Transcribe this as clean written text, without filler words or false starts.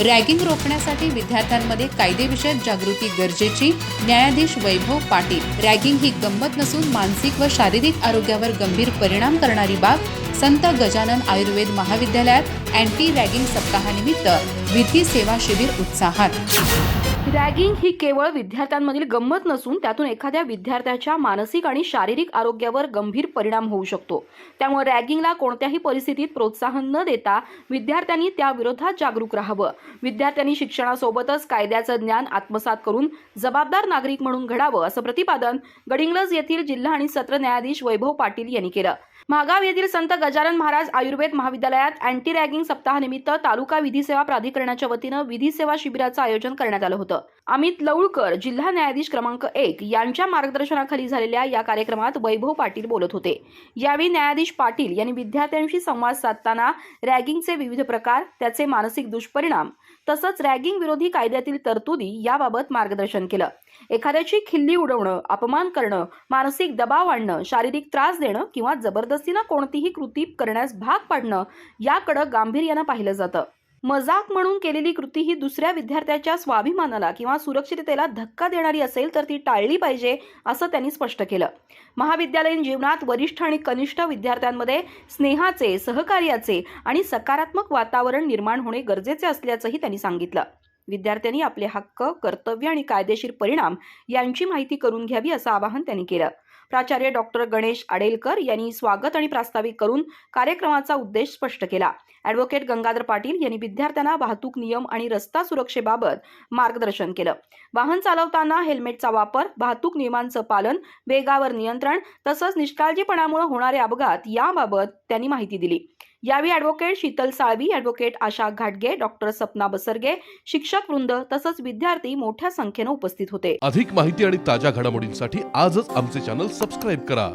Ragging रोखण्यासाठी विद्यार्थ्यांमध्ये कायदेविषयक जागृती गरजेची, न्यायाधीश वैभव पाटील। रॅगिंग ही गंमत नसून मानसिक व शारीरिक आरोग्यावर गंभीर परिणाम करणारी बाब। संत गजानन आयुर्वेद महाविद्यालयात अँटी रॅगिंग सप्ताहानिमित्त विधी सेवा शिबिर उत्साहात। रॅगिंग ही केवळ विद्यार्थ्यांमधील गंमत नसून त्यातून एखाद्या विद्यार्थ्याच्या मानसिक आणि शारीरिक आरोग्यावर गंभीर परिणाम होऊ शकतो। त्यामुळे रॅगिंगला कोणत्याही परिस्थितीत प्रोत्साहन न देता विद्यार्थ्यांनी त्या विरोधात जागरूक राहावं। विद्यार्थ्यांनी शिक्षणासोबतच कायद्याचं ज्ञान आत्मसात करून जबाबदार नागरिक म्हणून घडावं, असं प्रतिपादन गडिंग्लज येथील जिल्हा आणि सत्र न्यायाधीश वैभव पाटील यांनी केलं। महागाव येथील संत गजानन महाराज आयुर्वेद महाविद्यालयात अँटी रॅगिंग सप्ताहानिमित्त तालुका विधी सेवा प्राधिकरणाच्या वतीनं विधी सेवा शिबिराचं आयोजन करण्यात आलं होतं। अमित लवळकर, जिल्हा न्यायाधीश क्रमांक 1 यांच्या मार्गदर्शनाखाली झालेल्या या कार्यक्रमात वैभव पाटील बोलत होते। यावेळी न्यायाधीश पाटील यांनी विद्यार्थ्यांशी संवाद साधताना रॅगिंगचे विविध प्रकार, त्याचे मानसिक दुष्परिणाम तसंच रॅगिंग विरोधी कायद्यातील तरतुदी याबाबत मार्गदर्शन केलं। एखाद्याची खिल्ली उडवणं, अपमान करणं, मानसिक दबाव आणणं, शारीरिक त्रास देणं किंवा जबरदस्तीनं कोणतीही कृती करण्यास भाग पाडणं याकडे गांभीर्यानं पाहिलं जातं। मजाक म्हणून केलेली कृती ही दुसऱ्या विद्यार्थ्याच्या स्वाभिमानाला किंवा सुरक्षिततेला धक्का देणारी असेल तर ती टाळली पाहिजे, असं त्यांनी स्पष्ट केलं। महाविद्यालयीन जीवनात वरिष्ठ आणि कनिष्ठ विद्यार्थ्यांमध्ये स्नेहाचे, सहकार्याचे आणि सकारात्मक वातावरण निर्माण होणे गरजेचे असल्याचंही त्यांनी सांगितलं। विद्यार्थ्यांनी आपले हक्क, कर्तव्य आणि कायदेशीर परिणाम यांची माहिती करून घ्यावी, असं आवाहन त्यांनी केलं। प्राचार्य डॉक्टर गणेश आडेलकर यांनी स्वागत आणि प्रास्ताविक करून कार्यक्रमाचा उद्देश स्पष्ट केला। ॲडव्होकेट गंगाधर पाटील यांनी विद्यार्थ्यांना वाहतूक नियम आणि रस्ता सुरक्षेबाबत मार्गदर्शन केलं। वाहन चालवताना हेल्मेटचा वापर, वाहतूक नियमांचं पालन, वेगावर नियंत्रण तसंच निष्काळजीपणामुळे होणारे अपघात याबाबत त्यांनी माहिती दिली। यावेळी ॲडव्होकेट शीतल साळवी, ॲडव्होकेट आशा घाटगे, डॉक्टर सपना बसरगे, शिक्षक वृंद तसंच विद्यार्थी मोठ्या संख्येने उपस्थित होते। अधिक माहिती आणि ताज्या घडामोडींसाठी आजच आमचे चॅनल सबस्क्राइब करा।